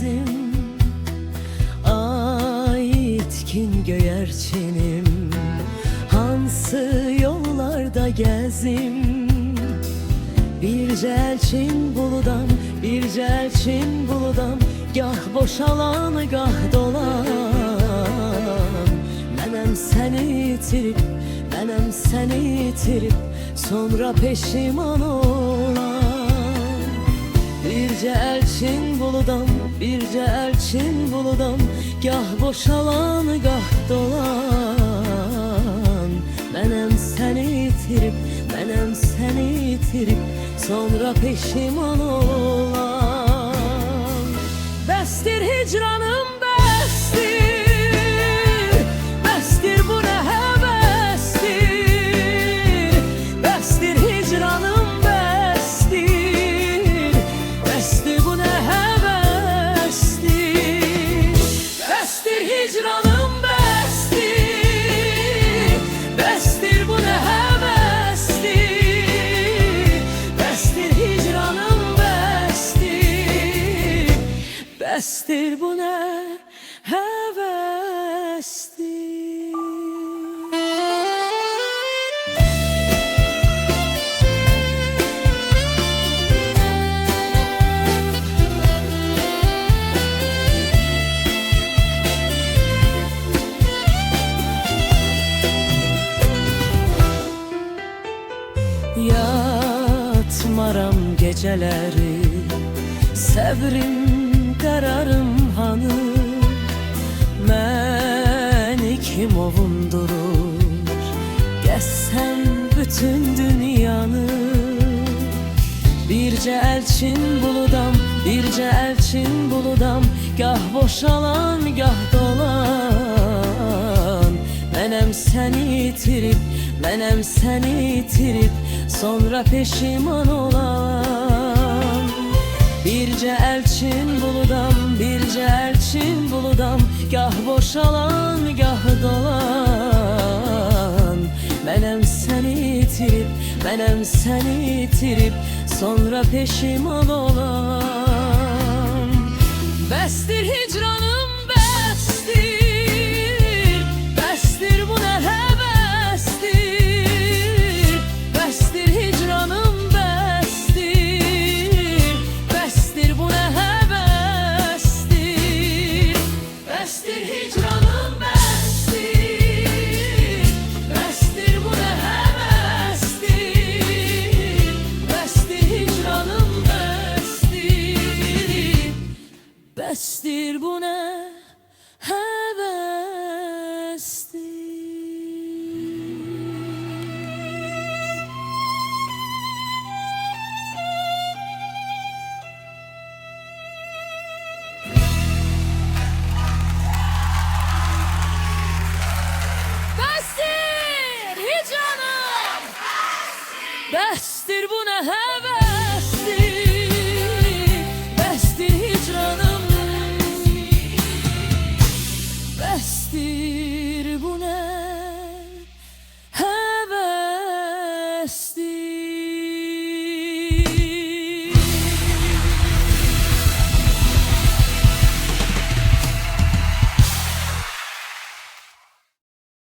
gezim, aitkin göyerçinim. Hansı yollarda gezim, bir elçin buludam, bir elçin buludam. Gah boşalan, gah dolan. Mənem seni itirip, mənem seni itirip, sonra peşiman olan. Birce elçin buludam, birce elçin buludam. Gah boşalan, gah dolan. Mənem seni itirip, mənem seni itirip, sonra peşiman olan. Bəsdir hicranım, bəstir, bəstir bu nə həvəstir. Bəstir hicranım, bəstir, bəstir bu nə həvəstir. Bəstir hicranım, bəstir, bəstir bu nə həvəstir. Bəstir hicranım, bəstir, bəstir bu nə həvəstir. Yatmaram geceleri, səbrim, qərarım hanı. Məni kim ovundurur, gəzsəm bütün dünyanı. Bircə elçin buludam, bircə elçin buludam. Gah boşalan, gah dolan. Mənem səni itirip, mənem səni itirip, sonra peşiman olan. Birce elçin buludam, birce elçin buludam. Gah boşalan, gah dolan. Mənem səni itirip, mənem səni itirip, sonra peşiman olan. Bəstir hicranım, bəstir, bəstir bu nə həvəstir. Bəstir hicranım, bəstir, bəstir bu nə həvəstir. Bəstir hicranım, bəstir, bəstir bu nə həvəstir. Bəstir hicranım, bəstir, bəstir bu nə həvəstir. Bəstir hicranım, bəstir bu nə həvəstir.